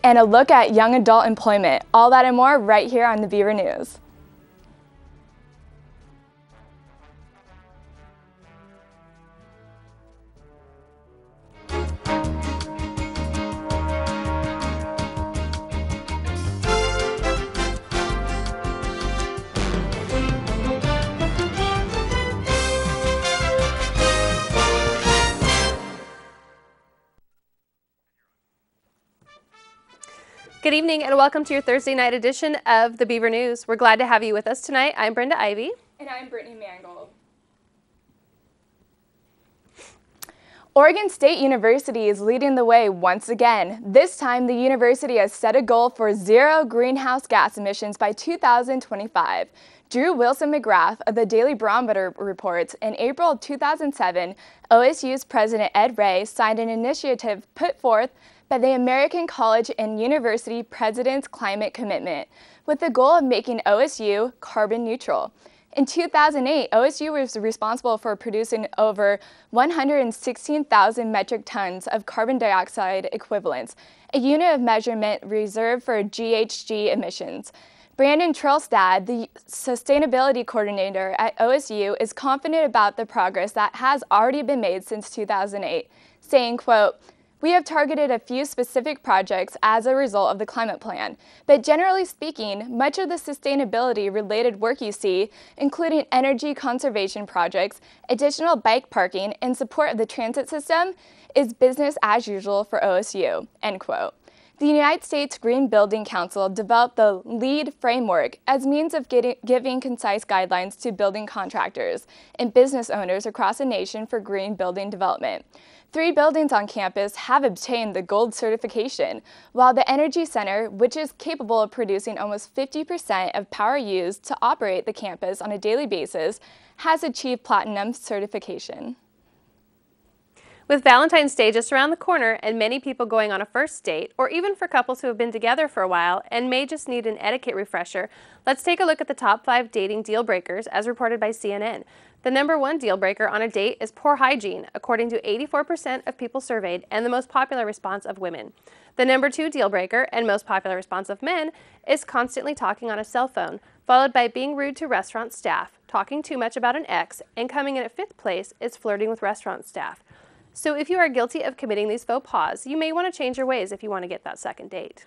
and a look at young adult employment. All that and more right here on the Beaver News. Good evening and welcome to your Thursday night edition of the Beaver News. We're glad to have you with us tonight. I'm Brenda Ivey. And I'm Brittany Mangold. Oregon State University is leading the way once again. This time, the university has set a goal for zero greenhouse gas emissions by 2025. Drew Wilson McGrath of the Daily Barometer reports, in April of 2007, OSU's President Ed Ray signed an initiative put forth by the American College and University President's Climate Commitment, with the goal of making OSU carbon neutral. In 2008, OSU was responsible for producing over 116,000 metric tons of carbon dioxide equivalents, a unit of measurement reserved for GHG emissions. Brandon Trelstad, the sustainability coordinator at OSU, is confident about the progress that has already been made since 2008, saying, quote, "We have targeted a few specific projects as a result of the climate plan, but generally speaking, much of the sustainability-related work you see, including energy conservation projects, additional bike parking, and support of the transit system, is business as usual for OSU," end quote. The United States Green Building Council developed the LEED framework as means of giving concise guidelines to building contractors and business owners across the nation for green building development. 3 buildings on campus have obtained the gold certification, while the Energy Center, which is capable of producing almost 50% of power used to operate the campus on a daily basis, has achieved platinum certification. With Valentine's Day just around the corner and many people going on a first date, or even for couples who have been together for a while and may just need an etiquette refresher, let's take a look at the top 5 dating deal breakers as reported by CNN. The #1 deal breaker on a date is poor hygiene, according to 84% of people surveyed and the most popular response of women. The #2 deal breaker and most popular response of men is constantly talking on a cell phone, followed by being rude to restaurant staff, talking too much about an ex, and coming in at 5th place is flirting with restaurant staff. So if you are guilty of committing these faux pas, you may want to change your ways if you want to get that second date.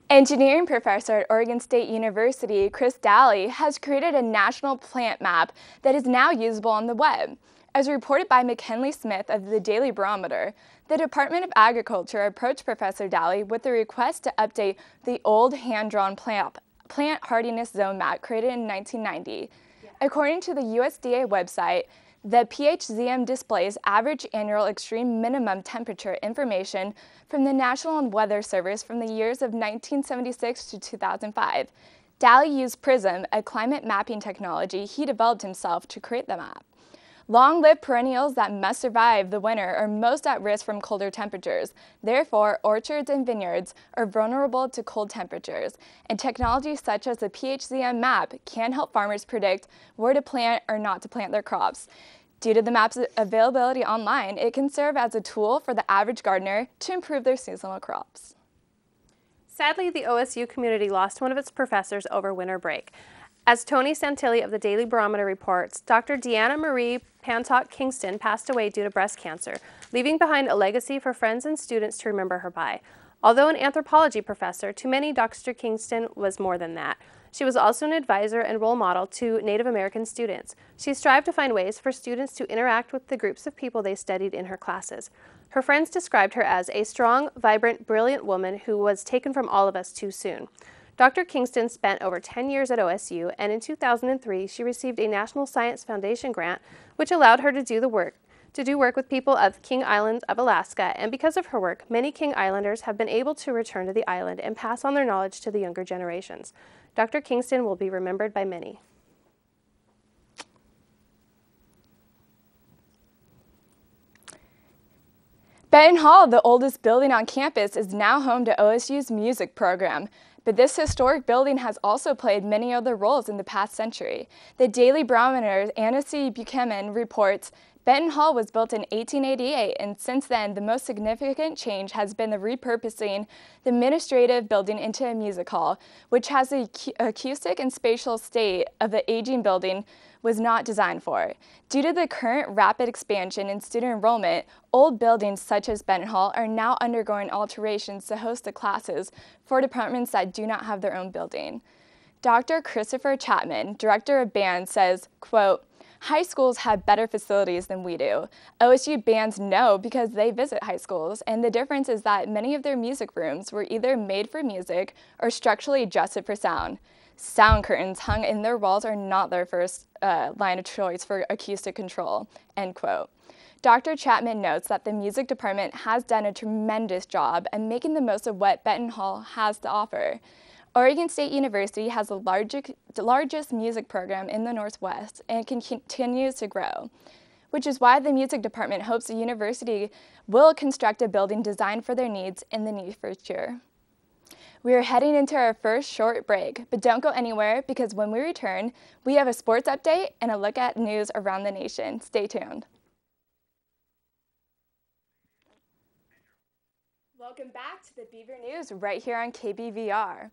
Engineering professor at Oregon State University, Chris Daly, has created a national plant map that is now usable on the web. As reported by McKinley Smith of the Daily Barometer, the Department of Agriculture approached Professor Daly with a request to update the old hand-drawn plant hardiness zone map created in 1990. According to the USDA website, the PHZM displays average annual extreme minimum temperature information from the National Weather Service from the years of 1976 to 2005. Daly used PRISM, a climate mapping technology he developed himself, to create the map. Long-lived perennials that must survive the winter are most at risk from colder temperatures. Therefore, orchards and vineyards are vulnerable to cold temperatures, and technology such as the PHZM map can help farmers predict where to plant or not to plant their crops. Due to the map's availability online, it can serve as a tool for the average gardener to improve their seasonal crops. Sadly, the OSU community lost one of its professors over winter break. As Tony Santilli of the Daily Barometer reports, Dr. Deanna Marie Pantock Kingston passed away due to breast cancer, leaving behind a legacy for friends and students to remember her by. Although an anthropology professor, to many Dr. Kingston was more than that. She was also an advisor and role model to Native American students. She strived to find ways for students to interact with the groups of people they studied in her classes. Her friends described her as a strong, vibrant, brilliant woman who was taken from all of us too soon. Dr. Kingston spent over 10 years at OSU, and in 2003, she received a National Science Foundation grant, which allowed her to do work with people of King Island of Alaska, and because of her work, many King Islanders have been able to return to the island and pass on their knowledge to the younger generations. Dr. Kingston will be remembered by many. Benton Hall, the oldest building on campus, is now home to OSU's music program. But this historic building has also played many other roles in the past century. The Daily Barometer's Anna C. Buchanan reports, Benton Hall was built in 1888, and since then, the most significant change has been the repurposing the administrative building into a music hall, which has the acoustic and spatial state of the aging building was not designed for. Due to the current rapid expansion in student enrollment, old buildings such as Benton Hall are now undergoing alterations to host the classes for departments that do not have their own building. Dr. Christopher Chapman, director of band, says, quote, "High schools have better facilities than we do. OSU bands know because they visit high schools, and the difference is that many of their music rooms were either made for music or structurally adjusted for sound. Sound curtains hung in their walls are not their first line of choice for acoustic control," end quote. Dr. Chapman notes that the music department has done a tremendous job at making the most of what Benton Hall has to offer. Oregon State University has the largest music program in the Northwest and continues to grow, which is why the music department hopes the university will construct a building designed for their needs in the near future. We are heading into our first short break, but don't go anywhere because when we return, we have a sports update and a look at news around the nation. Stay tuned. Welcome back to the Beaver News right here on KBVR.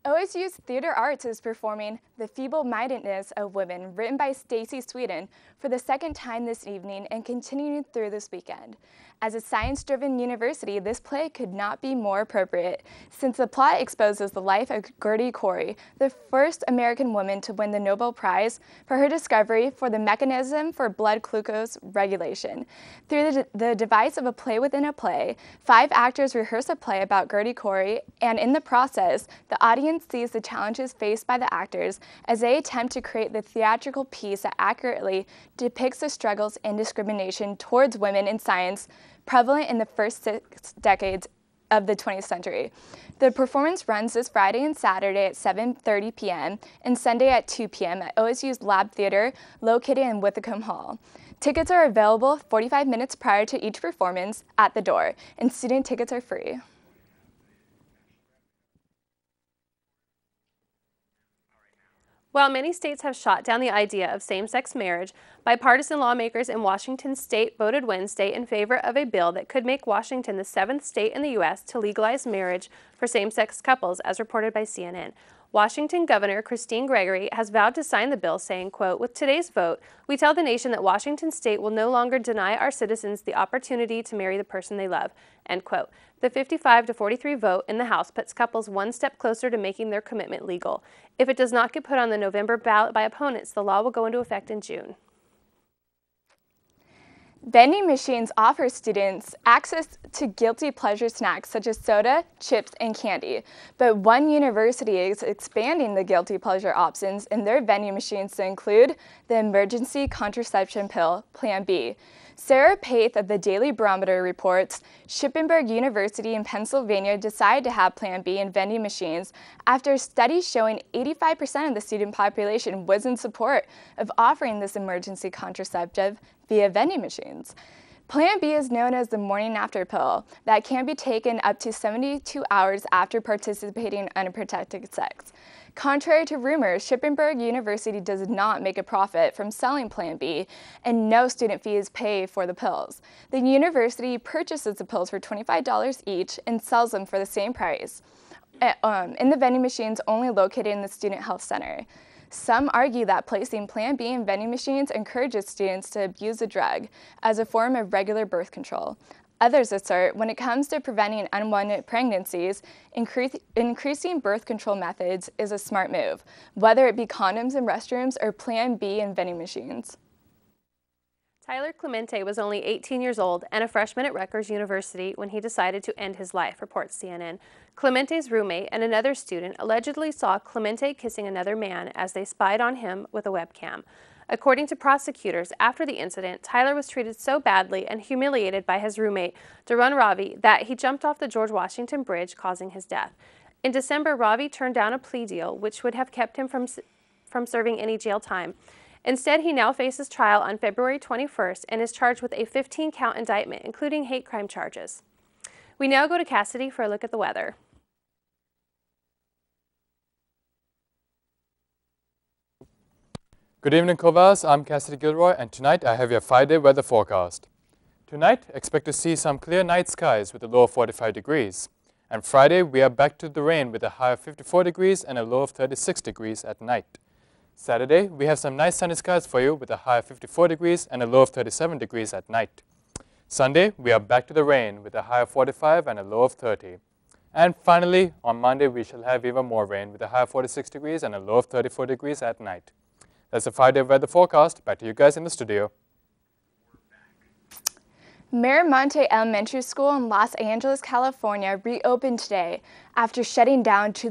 OSU's Theater Arts is performing The Feeble-Mindedness of Women, written by Stacy Sweden, for the second time this evening and continuing through this weekend. As a science-driven university, this play could not be more appropriate, since the plot exposes the life of Gertie Corey, the first American woman to win the Nobel Prize for her discovery for the mechanism for blood glucose regulation. Through the device of a play within a play, 5 actors rehearse a play about Gertie Corey, and in the process, the audience sees the challenges faced by the actors as they attempt to create the theatrical piece that accurately depicts the struggles and discrimination towards women in science prevalent in the first 6 decades of the 20th century. The performance runs this Friday and Saturday at 7:30 p.m. and Sunday at 2 p.m. at OSU's Lab Theater located in Whitcomb Hall. Tickets are available 45 minutes prior to each performance at the door, and student tickets are free. While many states have shot down the idea of same-sex marriage, bipartisan lawmakers in Washington state voted Wednesday in favor of a bill that could make Washington the 7th state in the U.S. to legalize marriage for same-sex couples, as reported by CNN. Washington Governor Christine Gregory has vowed to sign the bill, saying, quote, "With today's vote, we tell the nation that Washington state will no longer deny our citizens the opportunity to marry the person they love," end quote. The 55-43 vote in the House puts couples one step closer to making their commitment legal. If it does not get put on the November ballot by opponents, the law will go into effect in June. Vending machines offer students access to guilty pleasure snacks such as soda, chips, and candy. But one university is expanding the guilty pleasure options in their vending machines to include the emergency contraception pill, Plan B. Sarah Paith of the Daily Barometer reports Shippensburg University in Pennsylvania decided to have Plan B in vending machines after studies showing 85% of the student population was in support of offering this emergency contraceptive via vending machines. Plan B is known as the morning after pill that can be taken up to 72 hours after participating in unprotected sex. Contrary to rumors, Shippensburg University does not make a profit from selling Plan B, and no student fees pay for the pills. The university purchases the pills for $25 each and sells them for the same price in the vending machines only located in the Student Health Center. Some argue that placing Plan B in vending machines encourages students to abuse the drug as a form of regular birth control. Others assert when it comes to preventing unwanted pregnancies, increasing birth control methods is a smart move, whether it be condoms in restrooms or Plan B in vending machines. Tyler Clemente was only 18 years old and a freshman at Rutgers University when he decided to end his life, reports CNN. Clemente's roommate and another student allegedly saw Clemente kissing another man as they spied on him with a webcam. According to prosecutors, after the incident, Tyler was treated so badly and humiliated by his roommate, Darun Ravi, that he jumped off the George Washington Bridge, causing his death. In December, Ravi turned down a plea deal, which would have kept him from serving any jail time. Instead, he now faces trial on February 21st and is charged with a 15-count indictment, including hate crime charges. We now go to Cassidy for a look at the weather. Good evening, Kovas. I'm Cassidy Gilroy, and tonight I have your 5-day weather forecast. Tonight, expect to see some clear night skies with a low of 45 degrees. And Friday, we are back to the rain with a high of 54 degrees and a low of 36 degrees at night. Saturday, we have some nice sunny skies for you with a high of 54 degrees and a low of 37 degrees at night. Sunday, we are back to the rain with a high of 45 and a low of 30. And finally, on Monday, we shall have even more rain with a high of 46 degrees and a low of 34 degrees at night. That's a 5-day weather forecast. Back to you guys in the studio. Miramonte Elementary School in Los Angeles, California reopened today after shutting down due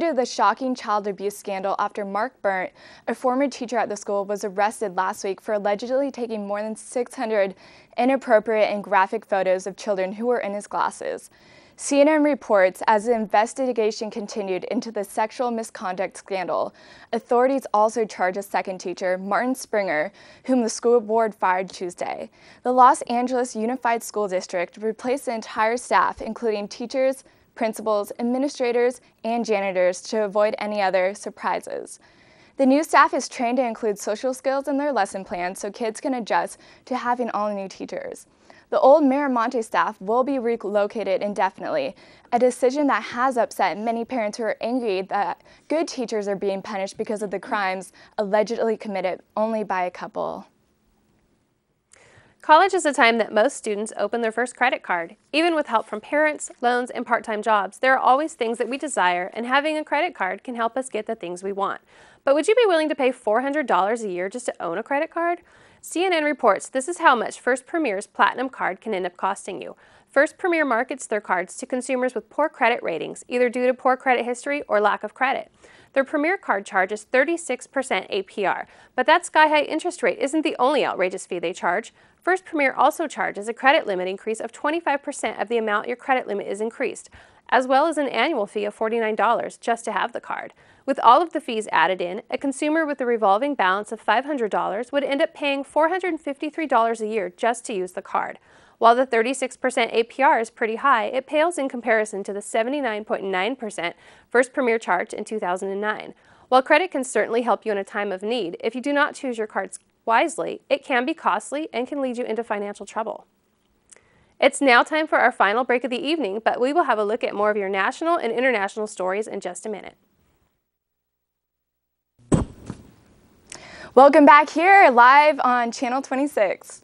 to the shocking child abuse scandal after Mark Burnt, a former teacher at the school, was arrested last week for allegedly taking more than 600 inappropriate and graphic photos of children who were in his classes. CNN reports as the investigation continued into the sexual misconduct scandal, authorities also charged a second teacher, Martin Springer, whom the school board fired Tuesday. The Los Angeles Unified School District replaced the entire staff, including teachers, principals, administrators, and janitors, to avoid any other surprises. The new staff is trained to include social skills in their lesson plans so kids can adjust to having all new teachers. The old Miramonte staff will be relocated indefinitely, a decision that has upset many parents who are angry that good teachers are being punished because of the crimes allegedly committed only by a couple. College is a time that most students open their first credit card. Even with help from parents, loans, and part-time jobs, there are always things that we desire, and having a credit card can help us get the things we want. But would you be willing to pay $400 a year just to own a credit card? CNN reports this is how much First Premier's Platinum card can end up costing you. First Premier markets their cards to consumers with poor credit ratings, either due to poor credit history or lack of credit. Their Premier card charges 36% APR, but that sky-high interest rate isn't the only outrageous fee they charge. First Premier also charges a credit limit increase of 25% of the amount your credit limit is increased, as well as an annual fee of $49 just to have the card. With all of the fees added in, a consumer with a revolving balance of $500 would end up paying $453 a year just to use the card. While the 36% APR is pretty high, it pales in comparison to the 79.9% First Premier charged in 2009. While credit can certainly help you in a time of need, if you do not choose your cards wisely, it can be costly and can lead you into financial trouble. It's now time for our final break of the evening, but we will have a look at more of your national and international stories in just a minute. Welcome back here live on Channel 26.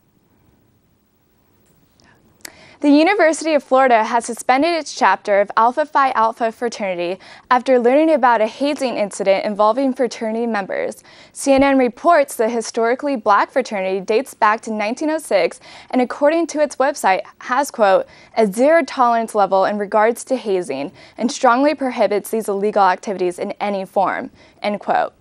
The University of Florida has suspended its chapter of Alpha Phi Alpha fraternity after learning about a hazing incident involving fraternity members. CNN reports the historically black fraternity dates back to 1906 and, according to its website, has, quote, a zero tolerance level in regards to hazing and strongly prohibits these illegal activities in any form, end quote.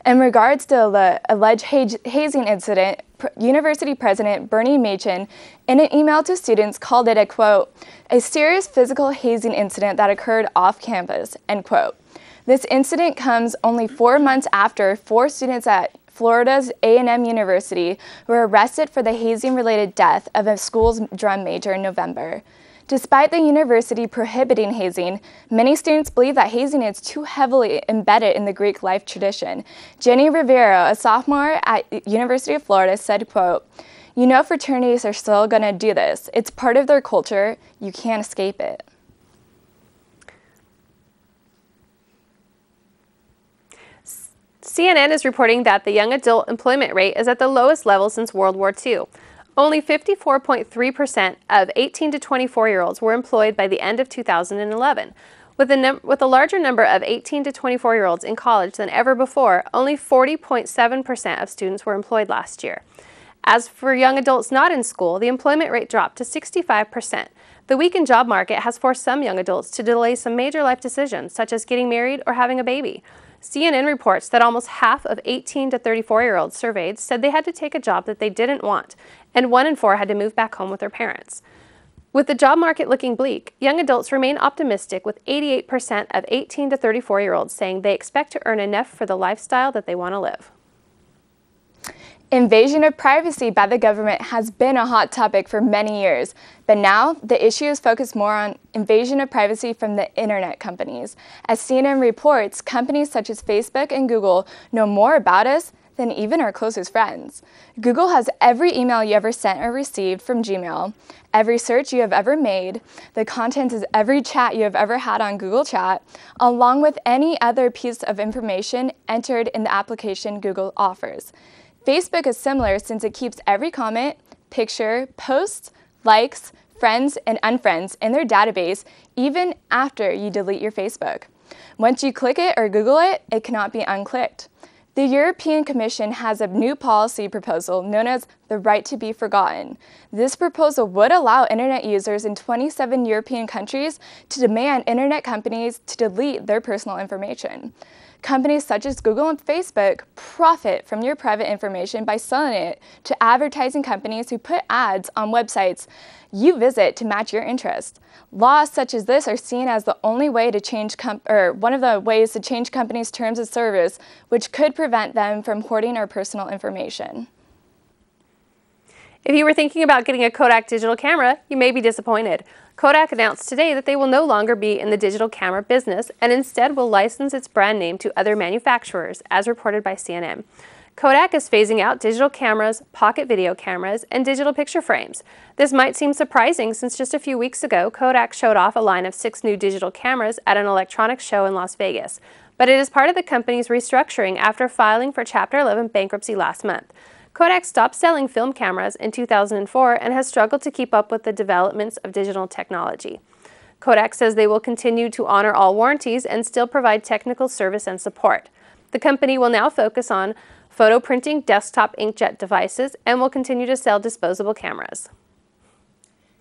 In regards to the alleged hazing incident, University President Bernie Machen, in an email to students, called it a, quote, a serious physical hazing incident that occurred off campus, end quote. This incident comes only 4 months after 4 students at Florida's A&M University were arrested for the hazing-related death of a school's drum major in November. Despite the university prohibiting hazing, many students believe that hazing is too heavily embedded in the Greek life tradition. Jenny Rivero, a sophomore at University of Florida, said, quote, you know fraternities are still going to do this. It's part of their culture. You can't escape it. CNN is reporting that the young adult employment rate is at the lowest level since World War II. Only 54.3% of 18 to 24-year-olds were employed by the end of 2011. With a larger number of 18 to 24-year-olds in college than ever before, only 40.7% of students were employed last year. As for young adults not in school, the employment rate dropped to 65%. The weakened job market has forced some young adults to delay some major life decisions, such as getting married or having a baby. CNN reports that almost half of 18 to 34-year-olds surveyed said they had to take a job that they didn't want, and 1 in 4 had to move back home with their parents. With the job market looking bleak, young adults remain optimistic, with 88% of 18 to 34-year-olds saying they expect to earn enough for the lifestyle that they want to live. Invasion of privacy by the government has been a hot topic for many years, but now the issue is focused more on invasion of privacy from the internet companies. As CNN reports, companies such as Facebook and Google know more about us than even our closest friends. Google has every email you ever sent or received from Gmail, every search you have ever made, the content is every chat you have ever had on Google Chat, along with any other piece of information entered in the application Google offers. Facebook is similar since it keeps every comment, picture, posts, likes, friends, and unfriends in their database even after you delete your Facebook. Once you click it or Google it, it cannot be unclicked. The European Commission has a new policy proposal known as the right to be forgotten. This proposal would allow internet users in 27 European countries to demand internet companies to delete their personal information. Companies such as Google and Facebook profit from your private information by selling it to advertising companies who put ads on websites you visit to match your interests. Laws such as this are seen as the only way to change one of the ways to change companies' terms of service, which could prevent them from hoarding our personal information. If you were thinking about getting a Kodak digital camera, you may be disappointed. Kodak announced today that they will no longer be in the digital camera business and instead will license its brand name to other manufacturers, as reported by CNN. Kodak is phasing out digital cameras, pocket video cameras, and digital picture frames. This might seem surprising since just a few weeks ago, Kodak showed off a line of 6 new digital cameras at an electronics show in Las Vegas. But it is part of the company's restructuring after filing for Chapter 11 bankruptcy last month. Kodak stopped selling film cameras in 2004 and has struggled to keep up with the developments of digital technology. Kodak says they will continue to honor all warranties and still provide technical service and support. The company will now focus on photo printing desktop inkjet devices and will continue to sell disposable cameras.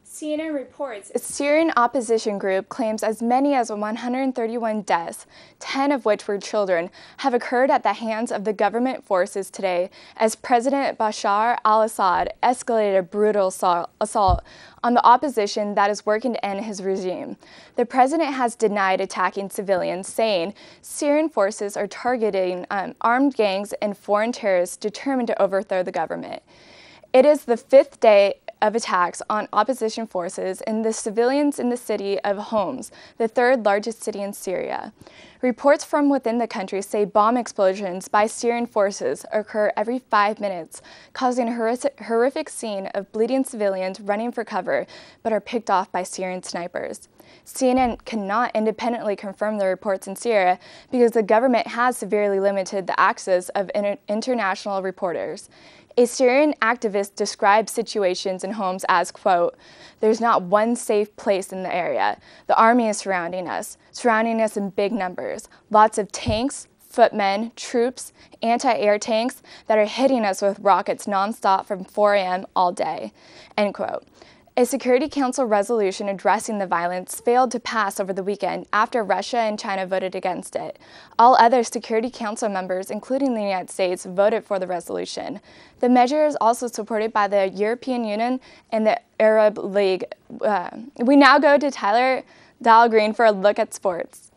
CNN reports a Syrian opposition group claims as many as 131 deaths, 10 of which were children, have occurred at the hands of the government forces today as President Bashar al-Assad escalated a brutal assault on the opposition that is working to end his regime. The president has denied attacking civilians, saying Syrian forces are targeting armed gangs and foreign terrorists determined to overthrow the government. It is the 5th day of attacks on opposition forces and the civilians in the city of Homs, the 3rd largest city in Syria. Reports from within the country say bomb explosions by Syrian forces occur every 5 minutes, causing a horrific scene of bleeding civilians running for cover, but are picked off by Syrian snipers. CNN cannot independently confirm the reports in Syria because the government has severely limited the access of international reporters. A Syrian activist described situations in Homs as, quote, "There's not one safe place in the area. The army is surrounding us in big numbers. Lots of tanks, footmen, troops, anti-air tanks that are hitting us with rockets nonstop from 4 a.m. all day," end quote. A Security Council resolution addressing the violence failed to pass over the weekend after Russia and China voted against it. All other Security Council members, including the United States, voted for the resolution. The measure is also supported by the European Union and the Arab League. We now go to Tyler Dahlgreen for a look at sports.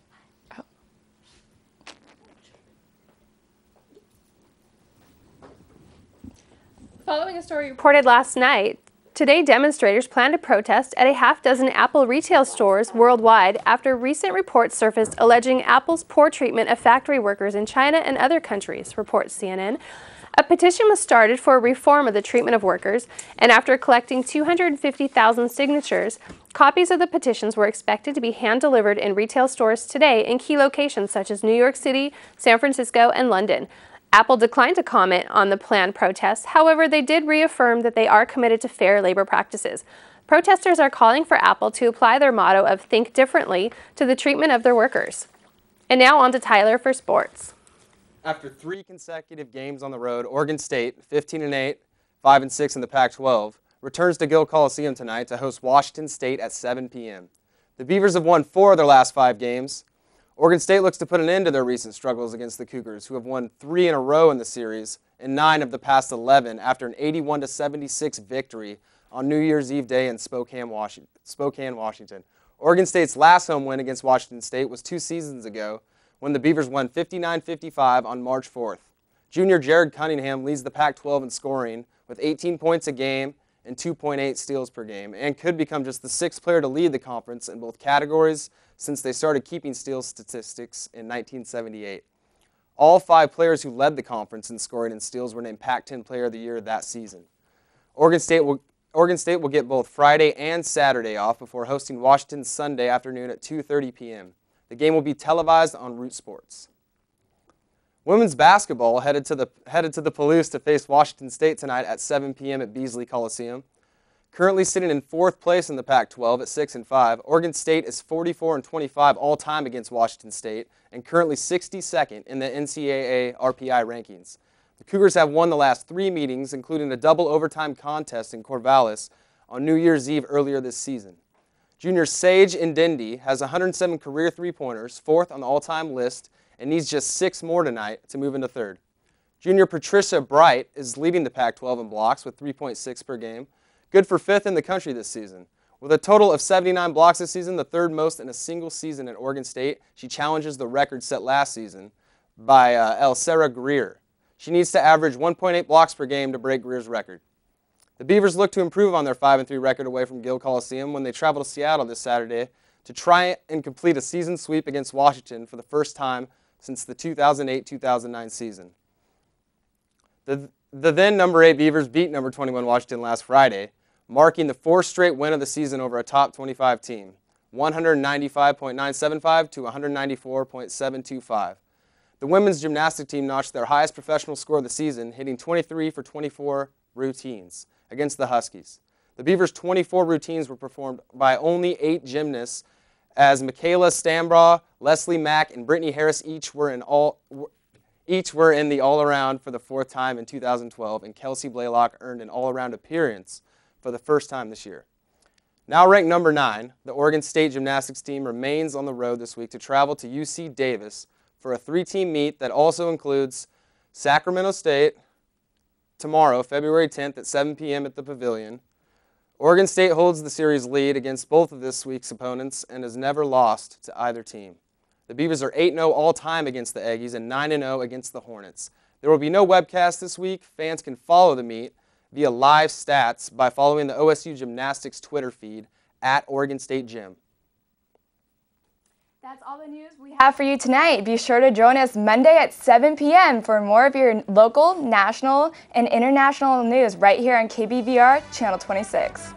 Following a story reported last night, today demonstrators plan to protest at a half-dozen Apple retail stores worldwide after recent reports surfaced alleging Apple's poor treatment of factory workers in China and other countries, reports CNN. A petition was started for a reform of the treatment of workers, and after collecting 250,000 signatures, copies of the petitions were expected to be hand-delivered in retail stores today in key locations such as New York City, San Francisco, and London. Apple declined to comment on the planned protests. However, they did reaffirm that they are committed to fair labor practices. Protesters are calling for Apple to apply their motto of "think differently" to the treatment of their workers. And now on to Tyler for sports. After 3 consecutive games on the road, Oregon State, 15-8, 5-6 in the Pac-12, returns to Gill Coliseum tonight to host Washington State at 7 p.m. The Beavers have won 4 of their last 5 games. Oregon State looks to put an end to their recent struggles against the Cougars, who have won 3 in a row in the series and 9 of the past 11 after an 81-76 victory on New Year's Eve day in Spokane, Washington. Oregon State's last home win against Washington State was 2 seasons ago when the Beavers won 59-55 on March 4th. Junior Jared Cunningham leads the Pac-12 in scoring with 18 points a game and 2.8 steals per game, and could become just the 6th player to lead the conference in both categories since they started keeping steals statistics in 1978. All 5 players who led the conference in scoring and steals were named Pac-10 Player of the Year that season. Oregon State will get both Friday and Saturday off before hosting Washington Sunday afternoon at 2:30 p.m. The game will be televised on Root Sports. Women's basketball headed to the Palouse to face Washington State tonight at 7 p.m. at Beasley Coliseum. Currently sitting in 4th place in the Pac-12 at 6-5, Oregon State is 44-25 all-time against Washington State and currently 62nd in the NCAA RPI rankings. The Cougars have won the last 3 meetings, including a double overtime contest in Corvallis on New Year's Eve earlier this season. Junior Sage Ndindi has 107 career three-pointers, 4th on the all-time list, and needs just 6 more tonight to move into 3rd. Junior Patricia Bright is leading the Pac-12 in blocks with 3.6 per game, good for 5th in the country this season. With a total of 79 blocks this season, the 3rd most in a single season at Oregon State, she challenges the record set last season by Elsera Greer. She needs to average 1.8 blocks per game to break Greer's record. The Beavers look to improve on their 5-3 record away from Gill Coliseum when they travel to Seattle this Saturday to try and complete a season sweep against Washington for the first time since the 2008-2009 season. The then number 8 Beavers beat number 21 Washington last Friday, marking the 4th straight win of the season over a top 25 team, 195.975 to 194.725. The women's gymnastics team notched their highest professional score of the season, hitting 23 for 24 routines against the Huskies. The Beavers' 24 routines were performed by only 8 gymnasts, as Michaela Stambraw, Leslie Mack, and Brittany Harris each were in the all-around for the 4th time in 2012, and Kelsey Blaylock earned an all-around appearance for the first time this year. Now ranked number 9, the Oregon State gymnastics team remains on the road this week to travel to UC Davis for a 3-team meet that also includes Sacramento State tomorrow, February 10th at 7 p.m. at the Pavilion. Oregon State holds the series lead against both of this week's opponents and has never lost to either team. The Beavers are 8-0 all-time against the Aggies and 9-0 against the Hornets. There will be no webcast this week. Fans can follow the meet via live stats by following the OSU Gymnastics Twitter feed at Oregon State Gym. That's all the news we have for you tonight. Be sure to join us Monday at 7 p.m. for more of your local, national, and international news right here on KBVR Channel 26.